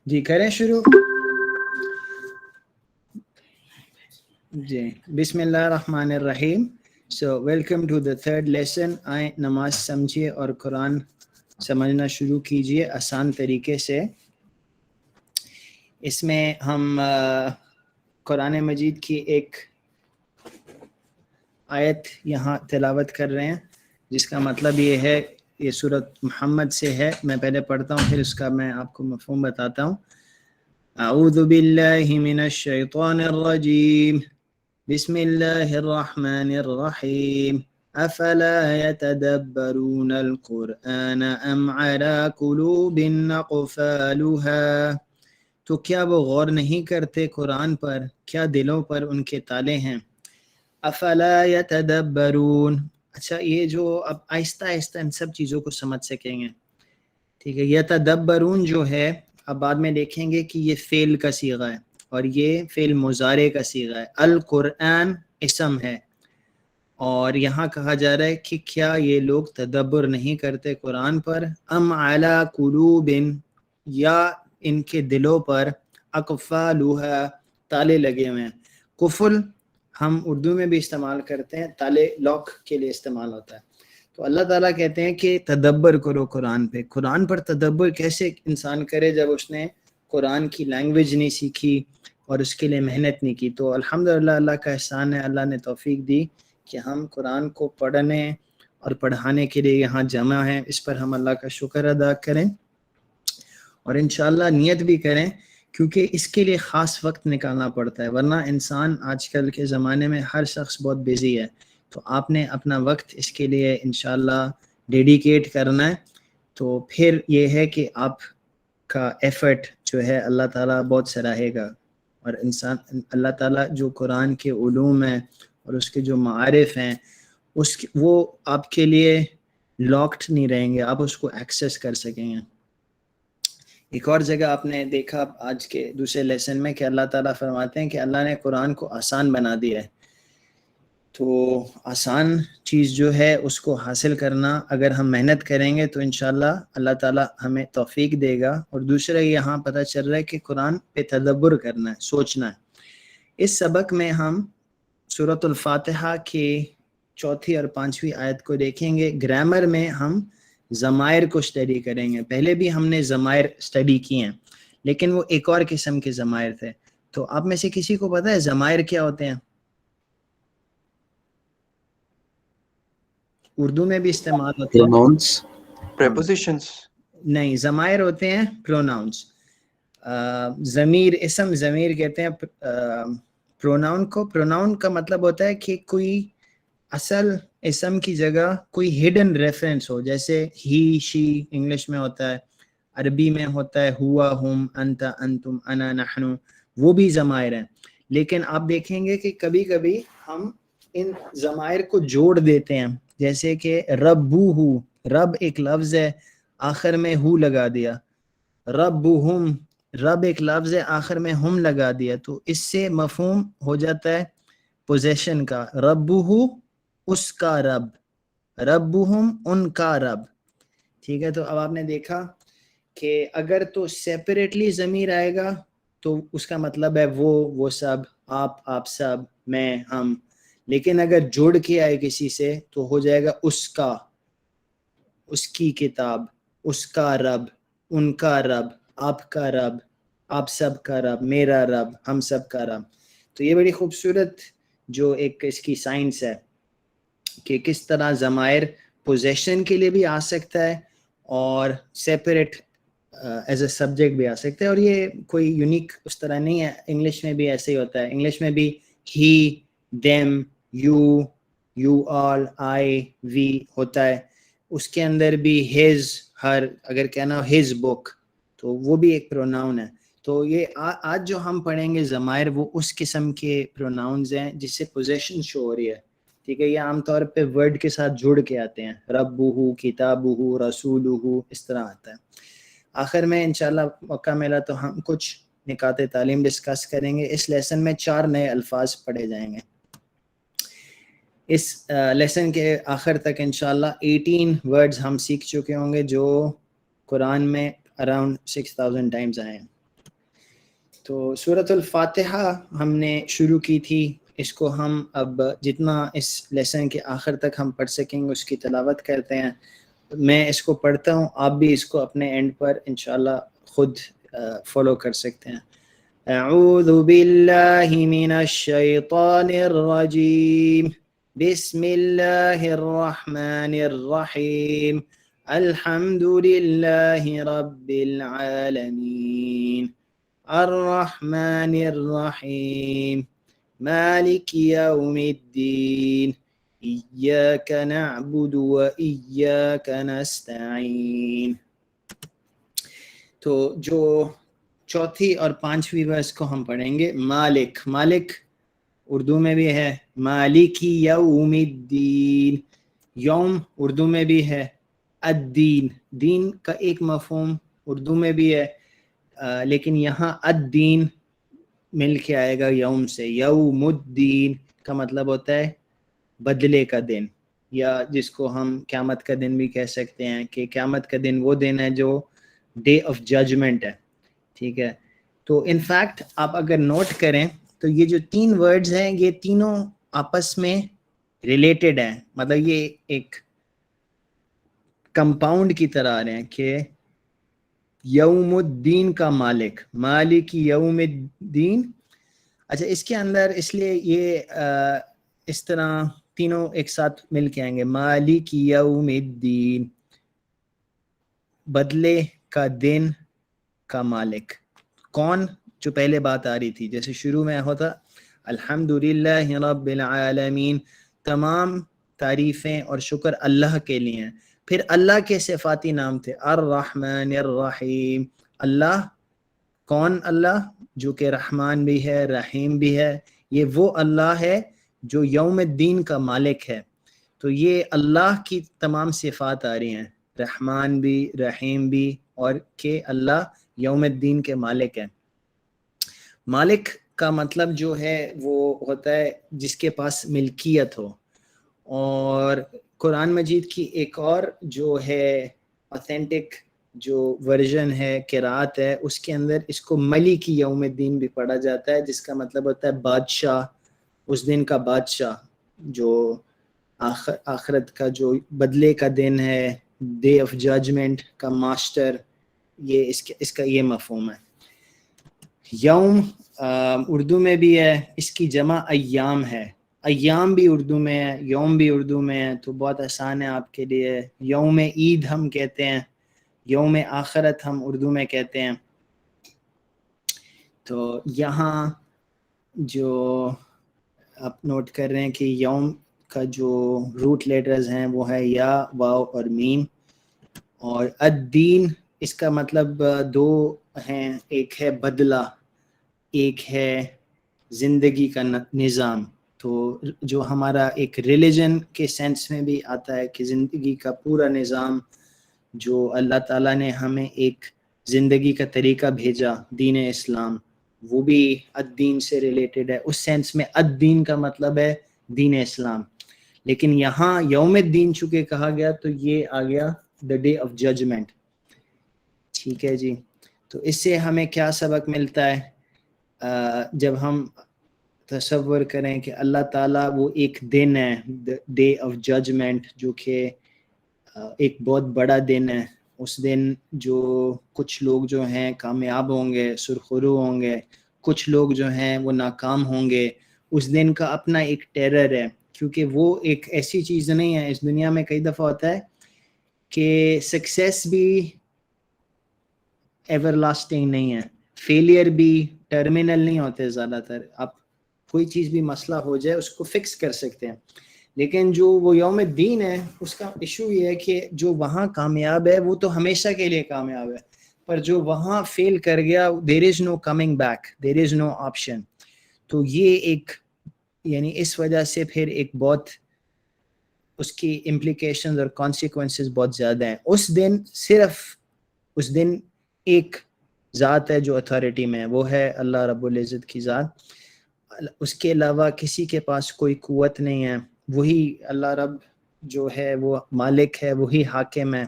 جی کریں شروع. جی بسم اللہ الرحمن الرحیم. So welcome to the third lesson. آئیں نماز سمجھیے اور قرآن سمجھنا شروع کیجئے آسان طریقے سے. اس میں ہم قرآن مجید کی ایک آیت یہاں تلاوت کر رہے ہیں جس کا مطلب یہ ہے، یہ سورۃ محمد سے ہے. میں پہلے پڑھتا ہوں پھر اس کا میں آپ کو مفہوم بتاتا ہوں. اعوذ باللہ من الشیطان الرجیم بسم اللہ الرحمن الرحیم افلا يتدبرون القرآن ام على قلوب اقفالها. تو کیا وہ غور نہیں کرتے قرآن پر، کیا دلوں پر ان کے تالے ہیں. افلا يتدبرون. اچھا یہ جو اب آہستہ آہستہ ان سب چیزوں کو سمجھ سکیں گے، ٹھیک ہے. یتدبرون جو ہے اب بعد میں دیکھیں گے کہ یہ فعل کا صیغہ ہے اور یہ فعل مضارع کا صیغہ ہے. القرآن اسم ہے اور یہاں کہا جا رہا ہے کہ کیا یہ لوگ تدبر نہیں کرتے قرآن پر. ام علی قلوب، یا ان کے دلوں پر اقفالها، تالے لگے ہوئے ہیں. قفل ہم اردو میں بھی استعمال کرتے ہیں، تالے لاک کے لیے استعمال ہوتا ہے. تو اللہ تعالیٰ کہتے ہیں کہ تدبر کرو قرآن پہ. قرآن پر تدبر کیسے انسان کرے جب اس نے قرآن کی لینگویج نہیں سیکھی اور اس کے لیے محنت نہیں کی. تو الحمدللہ اللہ کا احسان ہے، اللہ نے توفیق دی کہ ہم قرآن کو پڑھنے اور پڑھانے کے لیے یہاں جمع ہیں. اس پر ہم اللہ کا شکر ادا کریں اور انشاءاللہ نیت بھی کریں، کیونکہ اس کے لیے خاص وقت نکالنا پڑتا ہے، ورنہ انسان آج کل کے زمانے میں ہر شخص بہت بیزی ہے. تو آپ نے اپنا وقت اس کے لیے انشاءاللہ ڈیڈیکیٹ کرنا ہے. تو پھر یہ ہے کہ آپ کا ایفرٹ جو ہے اللہ تعالیٰ بہت سراہے گا. اور انسان اللہ تعالیٰ جو قرآن کے علوم ہیں اور اس کے جو معارف ہیں وہ آپ کے لیے لاکڈ نہیں رہیں گے، آپ اس کو ایکسیس کر سکیں گے. ایک اور جگہ آپ نے دیکھا آج کے دوسرے لیسن میں کہ اللہ تعالیٰ فرماتے ہیں کہ اللہ نے قرآن کو آسان بنا دیا ہے. تو آسان چیز جو ہے اس کو حاصل کرنا اگر ہم محنت کریں گے تو انشاءاللہ اللہ تعالیٰ ہمیں توفیق دے گا. اور دوسرا یہاں پتہ چل رہا ہے کہ قرآن پہ تدبر کرنا ہے، سوچنا ہے. اس سبق میں ہم سورۃ الفاتحہ کی 4 اور 5 آیت کو دیکھیں گے. گرامر میں ہم ضمائر کو اسٹڈی کریں گے. پہلے بھی ہم نے ضمائر اسٹڈی کیے ہیں لیکن وہ ایک اور قسم کے ضمائر تھے. تو آپ میں سے کسی کو پتہ ہے ضمائر کیا ہوتے ہیں؟ اردو میں بھی استعمال ہوتے ہیں. pronouns. prepositions. نہیں، ضمائر ہوتے ہیں پروناؤنس. ضمیر، اسم ضمیر کہتے ہیں پروناؤن کو. پروناؤن کا مطلب ہوتا ہے کہ کوئی اصل اسم کی جگہ کوئی ہڈن ریفرنس ہو، جیسے ہی، شی انگلش میں ہوتا ہے، عربی میں ہوتا ہے ہوا، ہم، انت، انتم، انا، نحن، وہ بھی ضمائر ہیں. لیکن آپ دیکھیں گے کہ کبھی کبھی ہم ان ضمائر کو جوڑ دیتے ہیں، جیسے کہ ربوہ، رب ایک لفظ ہے آخر میں ہو لگا دیا. ربہم، رب ایک لفظ ہے آخر میں ہم لگا دیا. تو اس سے مفہوم ہو جاتا ہے پوزیشن کا. ربہ اس کا رب، ربہم ان کا رب. ٹھیک ہے. تو اب آپ نے دیکھا کہ اگر تو سیپریٹلی ضمیر آئے گا تو اس کا مطلب ہے وہ سب، آپ سب، میں، ہم. لیکن اگر جوڑ کے آئے کسی سے تو ہو جائے گا اس کا، اس کی کتاب، اس کا رب، ان کا رب، آپ کا رب، آپ سب کا رب، میرا رب، ہم سب کا رب. تو یہ بڑی خوبصورت جو ایک اس کی سائنس ہے کہ کس طرح ضمائر پوزیشن کے لیے بھی آ سکتا ہے اور سیپریٹ ایز اے سبجیکٹ بھی آ سکتا ہے. اور یہ کوئی یونیک اس طرح نہیں ہے، انگلش میں بھی ایسے ہی ہوتا ہے. انگلش میں بھی ہی، دیم، یو آل، آئی، وی ہوتا ہے. اس کے اندر بھی ہز، ہر، اگر کہنا ہو ہز بک تو وہ بھی ایک پروناؤن ہے. تو یہ آج جو ہم پڑھیں گے ضمائر وہ اس قسم کے پروناؤنز ہیں جس سے پوزیشن شو ہو رہی ہے. ٹھیک ہے. یہ عام طور پہ ورڈ کے ساتھ جڑ کے آتے ہیں، ربہ، کتابہ، رسولہ، اس طرح آتا ہے. آخر میں انشاءاللہ موقع ملا تو ہم کچھ نکات تعلیم ڈسکس کریں گے. اس لیسن میں 4 نئے الفاظ پڑھے جائیں گے. اس لیسن کے آخر تک انشاءاللہ 18 ورڈز ہم سیکھ چکے ہوں گے جو قرآن میں اراؤنڈ 6000 ٹائمز آئے ہیں. تو سورۃ الفاتحہ ہم نے شروع کی تھی، اس کو ہم اب جتنا اس لیسن کے آخر تک ہم پڑھ سکیں گے اس کی تلاوت کرتے ہیں. میں اس کو پڑھتا ہوں، آپ بھی اس کو اپنے اینڈ پر انشاءاللہ خود فالو کر سکتے ہیں. اعوذ باللہ من الشیطان الرجیم، بسم اللہ الرحمن الرحیم، الحمد للہ رب العالمین، الرحمن الرحیم، مالک یوم الدین، ایاک نعبد و ایاک نستعین. تو جو چوتھی اور پانچویں ورس کو ہم پڑھیں گے. مالک، مالک اردو میں بھی ہے مالک یوم الدین، یوم اردو میں بھی ہے، الدین، دین کا ایک مفہوم اردو میں بھی ہے، لیکن یہاں الدین مل کے آئے گا یوم سے. یوم الدین کا مطلب ہوتا ہے بدلے کا دن، یا جس کو ہم قیامت کا دن بھی کہہ سکتے ہیں، کہ قیامت کا دن وہ دن ہے جو ڈے آف ججمنٹ ہے. ٹھیک ہے، تو انفیکٹ آپ اگر نوٹ کریں تو یہ جو تین ورڈز ہیں یہ تینوں آپس میں ریلیٹڈ ہیں، مطلب یہ ایک کمپاؤنڈ کی طرح آ رہے ہیں کہ یوم الدین کا مالک، مالک یوم الدین. اچھا، اس کے اندر اس لیے یہ اس طرح تینوں ایک ساتھ مل کے آئیں گے. مالک یوم الدین، بدلے کا دن کا مالک. کون؟ جو پہلے بات آ رہی تھی، جیسے شروع میں ہوتا الحمدللہ رب العالمین، تمام تعریفیں اور شکر اللہ کے لیے ہیں. پھر اللہ کے صفاتی نام تھے الرحمن الرحیم. اللہ کون؟ اللہ جو کہ رحمان بھی ہے رحیم بھی ہے. یہ وہ اللہ ہے جو یوم الدین کا مالک ہے. تو یہ اللہ کی تمام صفات آ رہی ہیں، رحمان بھی رحیم بھی، اور کہ اللہ یوم الدین کے مالک ہے. مالک کا مطلب جو ہے وہ ہوتا ہے جس کے پاس ملکیت ہو. اور قرآن مجید کی ایک اور جو ہے اوتھینٹک جو ورژن ہے، قرات ہے، اس کے اندر اس کو ملک یوم الدین بھی پڑھا جاتا ہے، جس کا مطلب ہوتا ہے بادشاہ، اس دن کا بادشاہ، جو آخرت کا جو بدلے کا دن ہے، ڈے آف ججمنٹ کا ماسٹر. یہ اس کا یہ مفہوم ہے. یوم اردو میں بھی ہے، اس کی جمع ایام ہے. ایام بھی اردو میں ہے، یوم بھی اردو میں ہے، تو بہت آسان ہے آپ کے لیے. یوم عید ہم کہتے ہیں، یوم آخرت ہم اردو میں کہتے ہیں. تو یہاں جو آپ نوٹ کر رہے ہیں کہ یوم کا جو روٹ لیٹرز ہیں وہ ہے یا، واو اور میم. اور الدین اس کا مطلب دو ہیں، ایک ہے بدلہ، ایک ہے زندگی کا نظام. تو جو ہمارا ایک ریلیجن کے سینس میں بھی آتا ہے کہ زندگی کا پورا نظام جو اللہ تعالیٰ نے ہمیں ایک زندگی کا طریقہ بھیجا، دین اسلام، وہ بھی الدین سے ریلیٹڈ ہے. اس سینس میں الدین کا مطلب ہے دین اسلام. لیکن یہاں یوم الدین چونکہ کہا گیا تو یہ آ گیا the day of judgment. ٹھیک ہے جی. تو اس سے ہمیں کیا سبق ملتا ہے؟ جب ہم تصور کریں کہ اللہ تعالیٰ وہ ایک دن ہے ڈے آف ججمنٹ، جو کہ ایک بہت بڑا دن ہے. اس دن جو کچھ لوگ جو ہیں کامیاب ہوں گے، سرخرو ہوں گے، کچھ لوگ جو ہیں وہ ناکام ہوں گے. اس دن کا اپنا ایک ٹیرر ہے، کیونکہ وہ ایک ایسی چیز نہیں ہے. اس دنیا میں کئی دفعہ ہوتا ہے کہ سکسیس بھی ایور لاسٹنگ نہیں ہے، فیلئر بھی ٹرمینل نہیں ہوتے. زیادہ تر آپ کوئی چیز بھی مسئلہ ہو جائے اس کو فکس کر سکتے ہیں، لیکن جو وہ یوم الدین ہے اس کا ایشو یہ ہے کہ جو وہاں کامیاب ہے وہ تو ہمیشہ کے لیے کامیاب ہے، پر جو وہاں فیل کر گیا دیر از نو کمنگ بیک، دیر از نو آپشن. تو یہ ایک یعنی اس وجہ سے پھر ایک بہت اس کی امپلیکیشنز اور کانسیکوینسز بہت زیادہ ہیں. اس دن صرف اس دن ایک ذات ہے جو اتھارٹی میں ہے، وہ ہے اللہ رب العزت کی ذات. اس کے علاوہ کسی کے پاس کوئی قوت نہیں ہے. وہی اللہ رب جو ہے وہ مالک ہے، وہی حاکم ہے.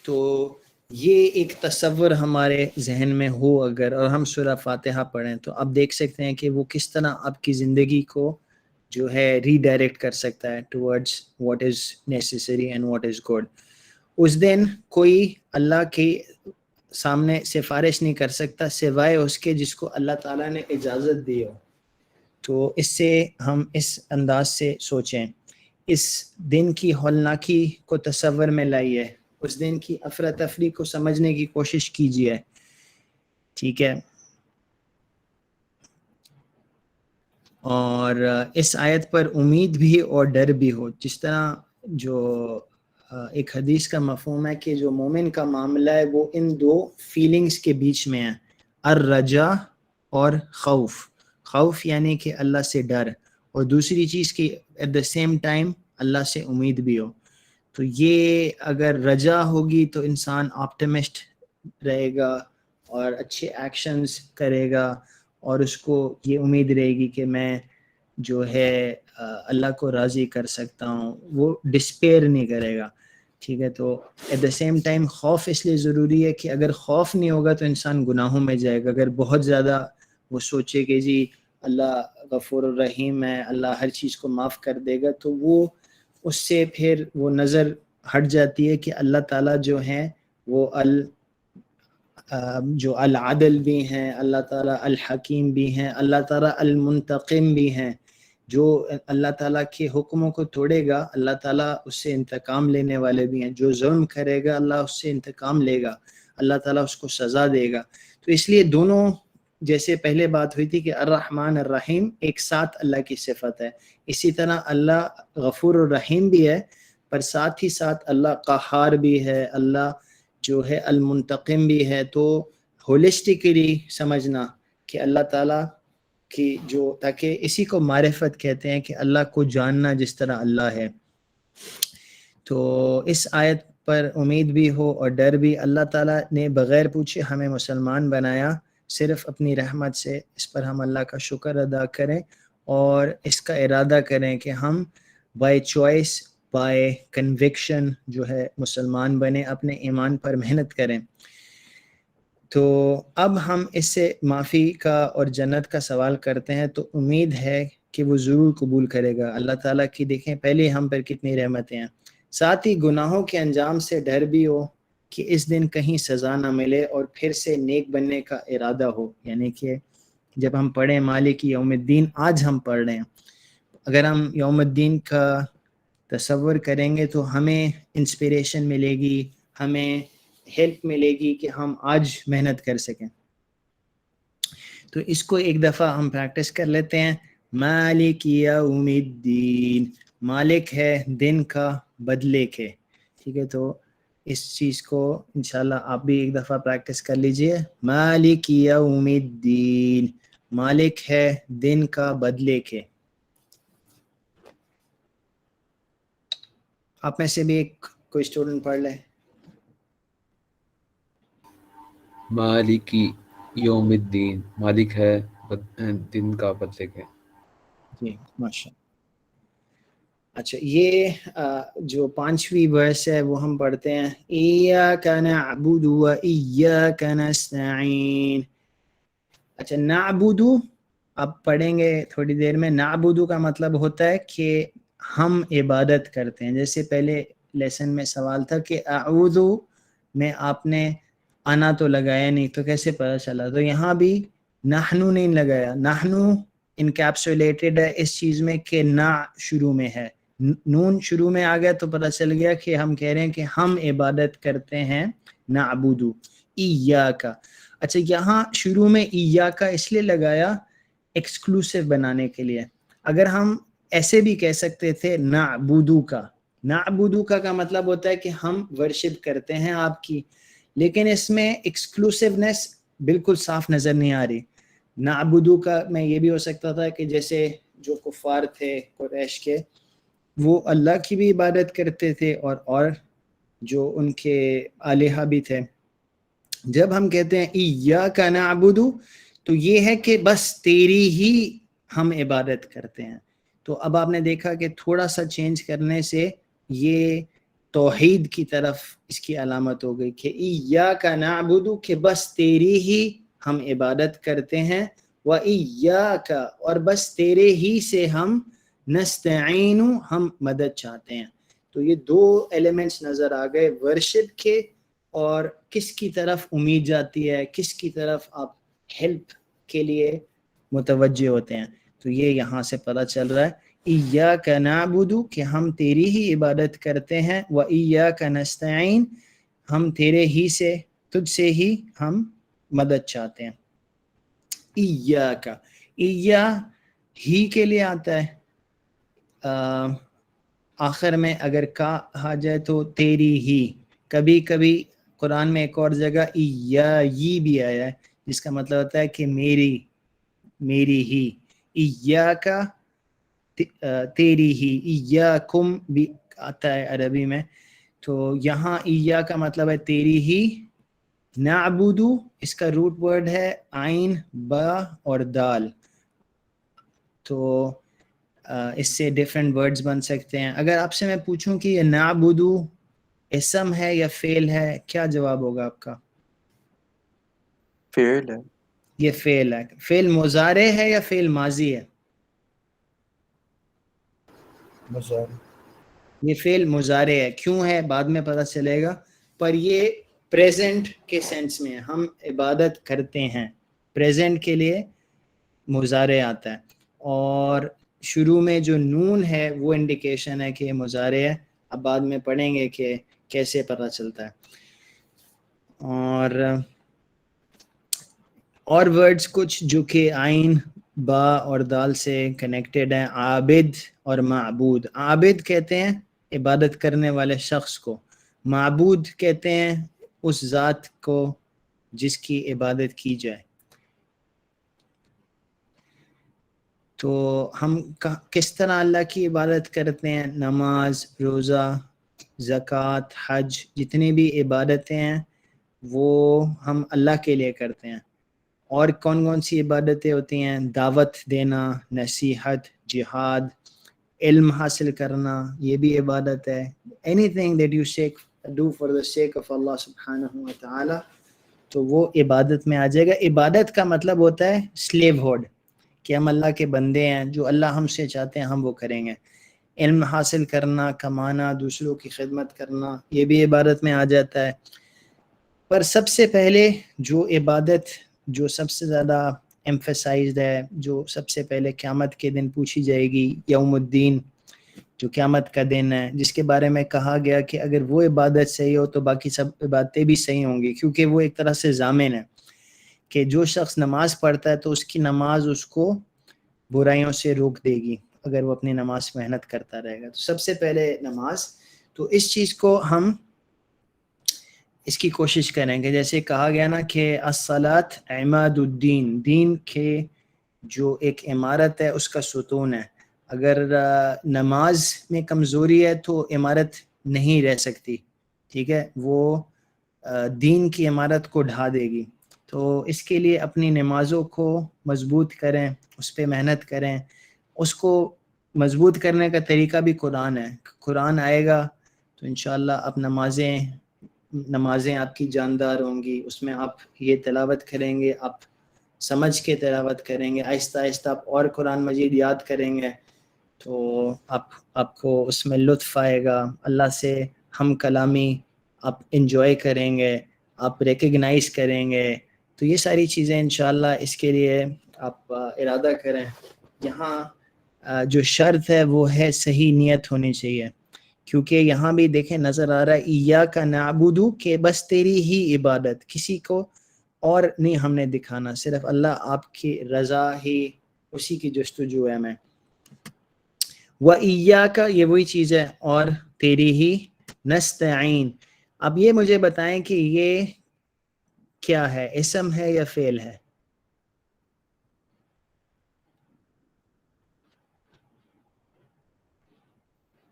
تو یہ ایک تصور ہمارے ذہن میں ہو اگر، اور ہم سورہ فاتحہ پڑھیں، تو آپ دیکھ سکتے ہیں کہ وہ کس طرح آپ کی زندگی کو جو ہے ری ڈائریکٹ کر سکتا ہے towards what is necessary and what is good. اس دن کوئی اللہ کے سامنے سفارش نہیں کر سکتا سوائے اس کے جس کو اللہ تعالیٰ نے اجازت دی ہو۔ تو اس سے ہم اس انداز سے سوچیں، اس دن کی ہولناکی کو تصور میں لائیے، اس دن کی افراتفری کو سمجھنے کی کوشش کیجیے، ٹھیک ہے۔ اور اس آیت پر امید بھی اور ڈر بھی ہو، جس طرح جو ایک حدیث کا مفہوم ہے کہ جو مومن کا معاملہ ہے وہ ان دو فیلنگز کے بیچ میں ہے، الرجا اور خوف۔ خوف یعنی کہ اللہ سے ڈر، اور دوسری چیز کہ ایٹ دا سیم ٹائم اللہ سے امید بھی ہو۔ تو یہ اگر رجا ہوگی تو انسان آپٹمسٹ رہے گا اور اچھے ایکشنز کرے گا، اور اس کو یہ امید رہے گی کہ میں جو ہے اللہ کو راضی کر سکتا ہوں، وہ ڈسپیئر نہیں کرے گا، ٹھیک ہے۔ تو ایٹ دا سیم ٹائم خوف اس لیے ضروری ہے کہ اگر خوف نہیں ہوگا تو انسان گناہوں میں جائے گا۔ اگر بہت زیادہ وہ سوچے کہ جی اللہ غفور الرحیم ہے، اللہ ہر چیز کو معاف کر دے گا، تو وہ اس سے پھر وہ نظر ہٹ جاتی ہے کہ اللہ تعالیٰ جو ہیں وہ جو العدل بھی ہیں، اللہ تعالیٰ الحکیم بھی ہیں، اللہ تعالیٰ المنتقم بھی ہیں۔ جو اللہ تعالیٰ کے حکموں کو توڑے گا اللہ تعالیٰ اس سے انتقام لینے والے بھی ہیں، جو ظلم کرے گا اللہ اس سے انتقام لے گا، اللہ تعالیٰ اس کو سزا دے گا۔ تو اس لیے دونوں، جیسے پہلے بات ہوئی تھی کہ الرحمن الرحیم ایک ساتھ اللہ کی صفت ہے، اسی طرح اللہ غفور الرحیم بھی ہے، پر ساتھ ہی ساتھ اللہ قہار بھی ہے، اللہ جو ہے المنتقم بھی ہے۔ تو ہولسٹکلی سمجھنا کہ اللہ تعالیٰ کی جو، تاکہ اسی کو معرفت کہتے ہیں کہ اللہ کو جاننا جس طرح اللہ ہے۔ تو اس آیت پر امید بھی ہو اور ڈر بھی۔ اللہ تعالیٰ نے بغیر پوچھے ہمیں مسلمان بنایا صرف اپنی رحمت سے، اس پر ہم اللہ کا شکر ادا کریں اور اس کا ارادہ کریں کہ ہم بائی چوائس، بائی کنوکشن جو ہے مسلمان بنے، اپنے ایمان پر محنت کریں۔ تو اب ہم اس سے معافی کا اور جنت کا سوال کرتے ہیں، تو امید ہے کہ وہ ضرور قبول کرے گا اللہ تعالیٰ کی۔ دیکھیں پہلے ہم پر کتنی رحمتیں ہیں، ساتھ ہی گناہوں کے انجام سے ڈر بھی ہو کہ اس دن کہیں سزا نہ ملے، اور پھر سے نیک بننے کا ارادہ ہو۔ یعنی کہ جب ہم پڑھیں مالک یوم الدین، آج ہم پڑھ رہے ہیں، اگر ہم یوم الدین کا تصور کریں گے تو ہمیں انسپریشن ملے گی، ہمیں ہیلپ ملے گی کہ ہم آج محنت کر سکیں۔ تو اس کو ایک دفعہ ہم پریکٹس کر لیتے ہیں۔ مالک یوم الدین، مالک ہے دن کا بدلے کے، ٹھیک ہے۔ تو اس چیز کو انشاءاللہ آپ بھی ایک دفعہ پریکٹس کر لیجئے۔ مالک یوم الدین، مالک ہے دن کا بدلے کے۔ آپ میں سے بھی ایک کوئی اسٹوڈنٹ پڑھ لے۔ مالک یوم الدین، مالک ہے دن کا بدلے کے۔ جی ماشاء اللہ۔ اچھا، یہ جو 5ویں ورس ہے وہ ہم پڑھتے ہیں، ایاک نعبد و ایاک نستعین۔ اچھا، نعبد آپ پڑھیں گے تھوڑی دیر میں۔ نعبد کا مطلب ہوتا ہے کہ ہم عبادت کرتے ہیں، جیسے پہلے لیسن میں سوال تھا کہ اعوذ میں آپ نے انا تو لگایا نہیں، تو کیسے پتہ چلا؟ تو یہاں بھی نحنو نہیں لگایا، نحنو انکیپسولیٹڈ ہے اس چیز میں کہ نا شروع میں ہے، نون شروع میں آ گیا تو پتہ چل گیا کہ ہم کہہ رہے ہیں کہ ہم عبادت کرتے ہیں، نعبد ایاکا۔ اچھا، یہاں شروع میں ایاکا اس لیے لگایا ایکسکلوسیو بنانے کے لیے۔ اگر ہم ایسے بھی کہہ سکتے تھے نعبدو کا، نعبدو کا مطلب ہوتا ہے کہ ہم ورشپ کرتے ہیں آپ کی، لیکن اس میں ایکسکلوسیونیس بالکل صاف نظر نہیں آ رہی۔ نعبدو کا میں یہ بھی ہو سکتا تھا کہ جیسے جو کفار تھے قریش کے، وہ اللہ کی بھی عبادت کرتے تھے اور جو ان کے الہہ بھی تھے۔ جب ہم کہتے ہیں ایاک نعبد، تو یہ ہے کہ بس تیری ہی ہم عبادت کرتے ہیں۔ تو اب آپ نے دیکھا کہ تھوڑا سا چینج کرنے سے یہ توحید کی طرف اس کی علامت ہو گئی کہ ایاک نعبد، کہ بس تیری ہی ہم عبادت کرتے ہیں، وَإِيَّاكَ، اور بس تیرے ہی سے ہم نستعین، ہم مدد چاہتے ہیں۔ تو یہ دو ایلیمنٹس نظر آ گئے، ورشپ کے اور کس کی طرف امید جاتی ہے، کس کی طرف آپ ہیلپ کے لیے متوجہ ہوتے ہیں۔ تو یہ یہاں سے پتہ چل رہا ہے ایاک نعبد، کہ ہم تیری ہی عبادت کرتے ہیں، وایاک نستعین، ہم تیرے ہی سے، تجھ سے ہی ہم مدد چاہتے ہیں۔ ایاک، ایا ہی کے لیے آتا ہے، آخر میں اگر کہا جائے تو تیری ہی، کبھی کبھی قرآن میں ایک اور جگہ ایایی بھی آیا ہے جس کا مطلب ہوتا ہے کہ میری ہی، ایاک تیری ہی، ایاکم بھی آتا ہے عربی میں، تو یہاں ایا کا مطلب ہے تیری ہی، نعبد اس کا روٹ ورڈ ہے عین، با اور دال، تو اس سے ڈیفرنٹ ورڈز بن سکتے ہیں۔ اگر آپ سے میں پوچھوں کہ یہ نعبد اسم ہے یا فعل ہے، کیا جواب ہوگا آپ کا؟ فعل ہے۔ یہ فعل ہے۔ فعل مضارع ہے یا فعل ماضی ہے؟ مضارع۔ یہ فعل مضارع ہے، کیوں ہے بعد میں پتہ چلے گا، پر یہ پریزنٹ کے سینس میں ہے، ہم عبادت کرتے ہیں، پریزنٹ کے لیے مضارع آتا ہے، اور شروع میں جو نون ہے وہ انڈیکیشن ہے کہ یہ مضارع ہے۔ اب بعد میں پڑھیں گے کہ کیسے پتہ چلتا ہے۔ اور ورڈز کچھ جو کہ عین، با اور دال سے کنیکٹڈ ہیں، عابد اور معبود۔ عابد کہتے ہیں عبادت کرنے والے شخص کو، معبود کہتے ہیں اس ذات کو جس کی عبادت کی جائے۔ تو ہم کس طرح اللہ کی عبادت کرتے ہیں؟ نماز، روزہ، زکوٰۃ، حج، جتنی بھی عبادتیں ہیں وہ ہم اللہ کے لیے کرتے ہیں۔ اور کون کون سی عبادتیں ہوتی ہیں؟ دعوت دینا، نصیحت، جہاد، علم حاصل کرنا، یہ بھی عبادت ہے۔ anything that you do for the sake of Allah subhanahu wa ta'ala، تو وہ عبادت میں آ جائے گا۔ عبادت کا مطلب ہوتا ہے سلیو ہوڈ، کہ ہم اللہ کے بندے ہیں، جو اللہ ہم سے چاہتے ہیں ہم وہ کریں گے۔ علم حاصل کرنا، کمانا، دوسروں کی خدمت کرنا، یہ بھی عبادت میں آ جاتا ہے۔ پر سب سے پہلے جو عبادت جو سب سے زیادہ ایمفیسائزڈ ہے، جو سب سے پہلے قیامت کے دن پوچھی جائے گی، یوم الدین، جو قیامت کا دن ہے، جس کے بارے میں کہا گیا کہ اگر وہ عبادت صحیح ہو تو باقی سب عبادتیں بھی صحیح ہوں گی، کیونکہ وہ ایک طرح سے ضامن ہے کہ جو شخص نماز پڑھتا ہے تو اس کی نماز اس کو برائیوں سے روک دے گی اگر وہ اپنی نماز محنت کرتا رہے گا۔ تو سب سے پہلے نماز، تو اس چیز کو ہم اس کی کوشش کریں گے، جیسے کہا گیا نا کہ الصلاۃ عماد الدین، دین کے جو ایک عمارت ہے اس کا ستون ہے۔ اگر نماز میں کمزوری ہے تو عمارت نہیں رہ سکتی، ٹھیک ہے، وہ دین کی عمارت کو ڈھا دے گی۔ تو اس کے لیے اپنی نمازوں کو مضبوط کریں، اس پہ محنت کریں۔ اس کو مضبوط کرنے کا طریقہ بھی قرآن ہے، قرآن آئے گا تو انشاءاللہ آپ نمازیں آپ کی جاندار ہوں گی، اس میں آپ یہ تلاوت کریں گے، آپ سمجھ کے تلاوت کریں گے، آہستہ آہستہ آپ اور قرآن مجید یاد کریں گے تو آپ کو اس میں لطف آئے گا، اللہ سے ہم کلامی آپ انجوائے کریں گے، آپ ریکگنائز کریں گے۔ تو یہ ساری چیزیں انشاءاللہ اس کے لیے آپ ارادہ کریں۔ یہاں جو شرط ہے وہ ہے صحیح نیت ہونی چاہیے، کیونکہ یہاں بھی دیکھیں نظر آ رہا ہے ایاک نعبد، کہ بس تیری ہی عبادت، کسی کو اور نہیں ہم نے دکھانا، صرف اللہ آپ کی رضا ہی، اسی کی جستجو ہے میں۔ وَإِيَّاكَ، یہ وہی چیز ہے، اور تیری ہی نستعین۔ اب یہ مجھے بتائیں کہ یہ کیا ہے، اسم ہے یا فعل ہے؟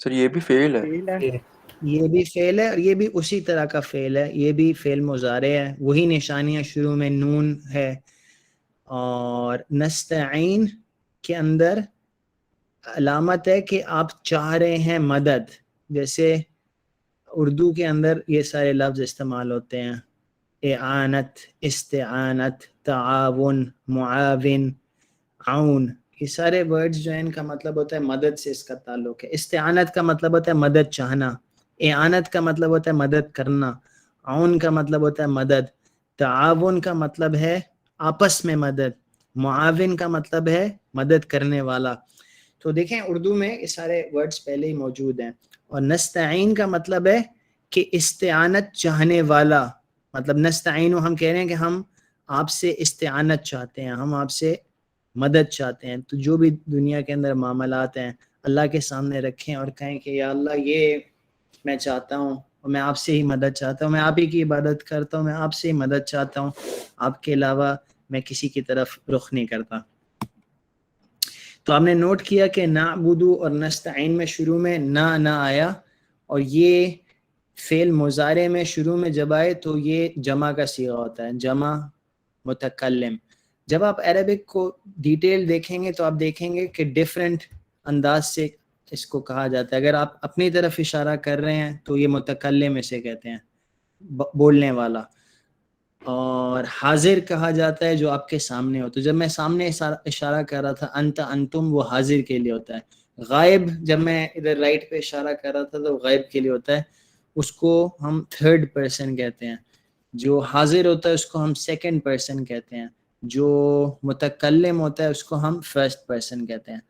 سر یہ بھی فعل ہے۔ یہ بھی فعل ہے اور یہ بھی اسی طرح کا فعل ہے، یہ بھی فعل مضارع ہے، وہی نشانیاں، شروع میں نون ہے، اور نستعین کے اندر علامت ہے کہ آپ چاہ رہے ہیں مدد، جیسے اردو کے اندر یہ سارے لفظ استعمال ہوتے ہیں، اعانت، استعانت، تعاون، معاون، عون، یہ سارے ورڈز جو ہیں ان کا مطلب ہوتا ہے مدد سے اس کا تعلق ہے۔ استعانت کا مطلب ہوتا ہے مدد چاہنا، اعانت کا مطلب ہوتا ہے مدد کرنا، عون کا مطلب ہوتا ہے مدد، تعاون کا مطلب ہے آپس میں مدد، معاون کا مطلب ہے مدد کرنے والا۔ تو دیکھیں اردو میں یہ سارے ورڈز پہلے ہی موجود ہیں۔ اور نستعین کا مطلب ہے کہ استعانت چاہنے والا، مطلب نستعین ہم کہہ رہے ہیں کہ ہم آپ سے استعانت چاہتے ہیں، ہم آپ سے مدد چاہتے ہیں۔ تو جو بھی دنیا کے اندر معاملات ہیں اللہ کے سامنے رکھیں اور کہیں کہ یا اللہ یہ میں چاہتا ہوں اور میں آپ سے ہی مدد چاہتا ہوں، میں آپ ہی کی عبادت کرتا ہوں، میں آپ سے ہی مدد چاہتا ہوں، آپ کے علاوہ میں کسی کی طرف رخ نہیں کرتا۔ تو آپ نے نوٹ کیا کہ نعبدو اور نستعین میں شروع میں نہ آیا، اور یہ فعل مضارع میں شروع میں جب آئے تو یہ جمع کا صیغہ ہوتا ہے، جمع متکلم۔ جب آپ عربک کو ڈیٹیل دیکھیں گے تو آپ دیکھیں گے کہ ڈیفرنٹ انداز سے اس کو کہا جاتا ہے۔ اگر آپ اپنی طرف اشارہ کر رہے ہیں تو یہ متکلم اسے کہتے ہیں، بولنے والا، اور حاضر کہا جاتا ہے جو آپ کے سامنے ہو۔ تو جب میں سامنے اشارہ کر رہا تھا انت انتم، وہ حاضر کے لیے ہوتا ہے۔ غائب جب میں ادھر رائٹ پہ اشارہ کر رہا تھا تو غائب کے لیے ہوتا ہے، اس کو ہم تھرڈ پرسن کہتے ہیں۔ جو حاضر ہوتا ہے اس کو ہم سیکنڈ پرسن کہتے ہیں، جو متکلم ہوتا ہے اس کو ہم فرسٹ پرسن کہتے ہیں۔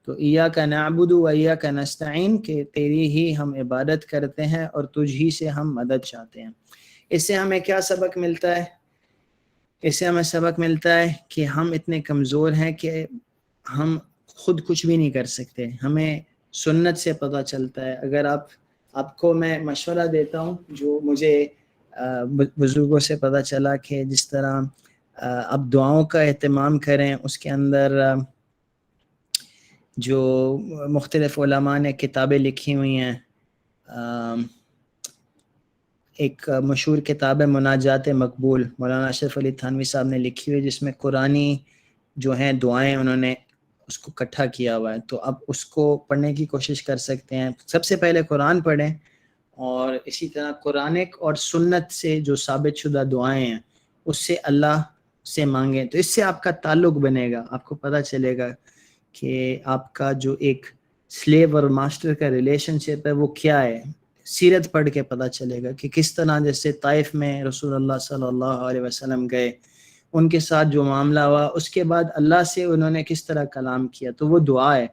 تو ایاک نعبد و ایاک نستعین، کہ تیری ہی ہم عبادت کرتے ہیں اور تجھ ہی سے ہم مدد چاہتے ہیں۔ اس سے ہمیں کیا سبق ملتا ہے؟ اس سے ہمیں سبق ملتا ہے کہ ہم اتنے کمزور ہیں کہ ہم خود کچھ بھی نہیں کر سکتے، ہمیں سنت سے پتہ چلتا ہے۔ اگر آپ کو میں مشورہ دیتا ہوں جو مجھے بزرگوں سے پتہ چلا، کہ جس طرح آپ دعاؤں کا اہتمام کریں، اس کے اندر جو مختلف علماء نے کتابیں لکھی ہوئی ہیں، ایک مشہور کتاب ہے مناجات مقبول، مولانا اشرف علی تھانوی صاحب نے لکھی ہوئی، جس میں قرآنی جو ہیں دعائیں انہوں نے اس کو اکٹھا کیا ہوا ہے۔ تو اب اس کو پڑھنے کی کوشش کر سکتے ہیں۔ سب سے پہلے قرآن پڑھیں، اور اسی طرح قرآنک اور سنت سے جو ثابت شدہ دعائیں ہیں اس سے اللہ سے مانگیں، تو اس سے آپ کا تعلق بنے گا، آپ کو پتہ چلے گا کہ آپ کا جو ایک سلیو اور ماسٹر کا ریلیشن شپ ہے وہ کیا ہے۔ سیرت پڑھ کے پتہ چلے گا کہ کس طرح جیسے طائف میں رسول اللہ صلی اللہ علیہ وسلم گئے، ان کے ساتھ جو معاملہ ہوا، اس کے بعد اللہ سے انہوں نے کس طرح کلام کیا، تو وہ دعا ہے۔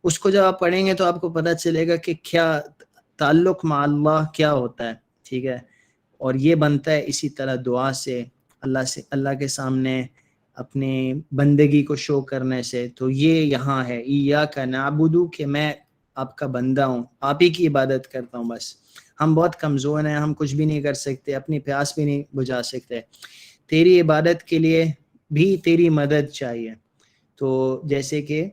اس کو جب آپ پڑھیں گے تو آپ کو پتہ چلے گا کہ کیا تعلق مع اللہ کیا ہوتا ہے، ٹھیک ہے۔ اور یہ بنتا ہے اسی طرح دعا سے، اللہ کے سامنے اپنے بندگی کو شو کرنے سے۔ تو یہ یہاں ہے ایاک نعبد، کہ میں آپ کا بندہ ہوں، آپ ہی کی عبادت کرتا ہوں بس۔ ہم بہت کمزور ہیں، ہم کچھ بھی نہیں کر سکتے، اپنی پیاس بھی نہیں بجھا سکتے، تیری عبادت کے لیے بھی تیری مدد چاہیے۔ تو جیسے کہ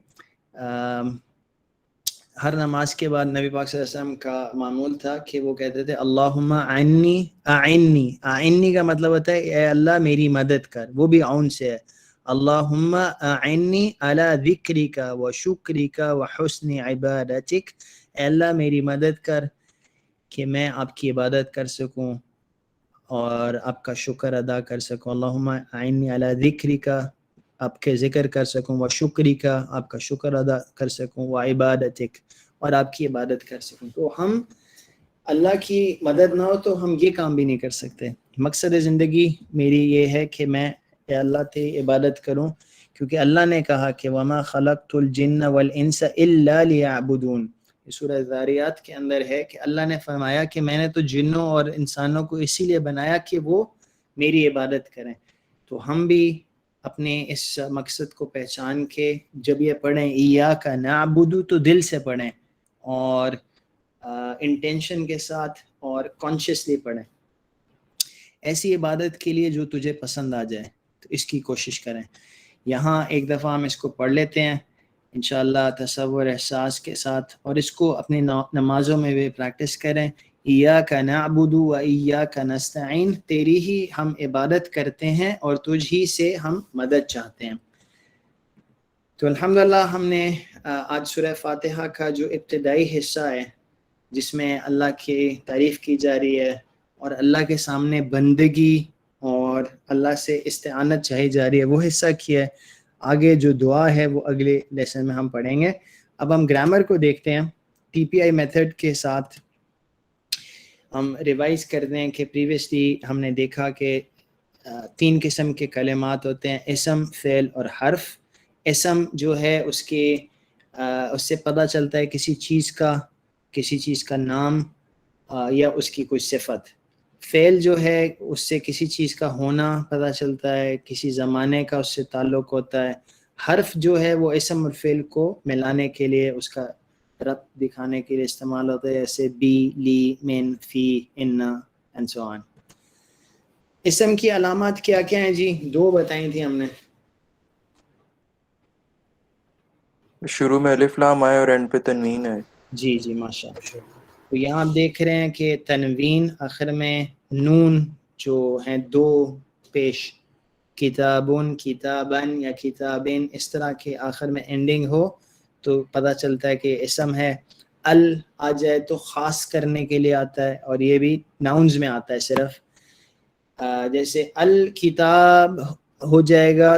ہر نماز کے بعد نبی پاک صلی اللہ علیہ وسلم کا معمول تھا کہ وہ کہتے تھے اللہم اعنی، اعنی کا مطلب ہوتا ہے اے اللہ میری مدد کر، وہ بھی عون سے ہے۔ اللہم اعنی علی ذکرک و شکرک و حسن عبادتک، اے اللہ میری مدد کر کہ میں آپ کی عبادت کر سکوں اور آپ کا شکر ادا کر سکوں۔ اللہم اعنی علی ذکرک، آپ کے ذکر کر سکوں، و شکری کا، آپ کا شکر ادا کر سکوں، و عبادتک، اور آپ کی عبادت کر سکوں۔ تو ہم اللہ کی مدد نہ ہو تو ہم یہ کام بھی نہیں کر سکتے۔ مقصد زندگی میری یہ ہے کہ میں اے اللہ تیری عبادت کروں، کیونکہ اللہ نے کہا کہ وما خلقت الجن والانس الا لیعبدون، یہ سورہ ذاریات کے اندر ہے کہ اللہ نے فرمایا کہ میں نے تو جنوں اور انسانوں کو اسی لیے بنایا کہ وہ میری عبادت کریں۔ تو ہم بھی اپنے اس مقصد کو پہچان کے جب یہ پڑھیں ایاک نعبد تو دل سے پڑھیں، اور انٹینشن کے ساتھ اور کانشیسلی پڑھیں، ایسی عبادت کے لیے جو تجھے پسند آ جائے، تو اس کی کوشش کریں۔ یہاں ایک دفعہ ہم اس کو پڑھ لیتے ہیں انشاءاللہ تصور احساس کے ساتھ، اور اس کو اپنی نمازوں میں بھی پریکٹس کریں۔ ایاک نعبد و ایاک نستعین، تیری ہی ہم عبادت کرتے ہیں اور تجھ ہی سے ہم مدد چاہتے ہیں۔ تو الحمدللہ ہم نے آج سورہ فاتحہ کا جو ابتدائی حصہ ہے جس میں اللہ کی تعریف کی جا رہی ہے اور اللہ کے سامنے بندگی اور اللہ سے استعانت چاہی جا رہی ہے، وہ حصہ کیا ہے۔ آگے جو دعا ہے وہ اگلے لیسن میں ہم پڑھیں گے۔ اب ہم گرامر کو دیکھتے ہیں ٹی پی آئی میتھڈ کے ساتھ۔ ہم ریوائز کرتے ہیں کہ پریویسلی ہم نے دیکھا کہ 3 قسم کے کلمات ہوتے ہیں، اسم، فعل اور حرف۔ اسم جو ہے اس سے پتہ چلتا ہے کسی چیز کا نام یا اس کی کوئی صفت۔ فعل جو ہے اس سے کسی چیز کا ہونا پتہ چلتا ہے، کسی زمانے کا اس سے تعلق ہوتا ہے۔ حرف جو ہے وہ اسم اور فعل کو ملانے کے لیے، اس کا ربط دکھانے کے لیے استعمال ہوتا ہے، جیسے بی، لی، من، فی، ان اینڈ سو آن۔ اسم کی علامات کیا کیا ہیں جی؟ 2 بتائی تھی ہم نے۔ شروع میں الف لام آئے اور اینڈ پہ تنوین ہے۔ جی جی ماشاء اللہ۔ تو یہاں آپ دیکھ رہے ہیں کہ تنوین آخر میں نون جو ہیں 2 پیش، کتابن، کتابن یا کتابین، اس طرح کے آخر میں اینڈنگ ہو تو پتہ چلتا ہے کہ اسم ہے۔ ال آ جائے تو خاص کرنے کے لیے آتا ہے، اور یہ بھی ناؤنز میں آتا ہے صرف۔ جیسے الکتاب ہو جائے گا،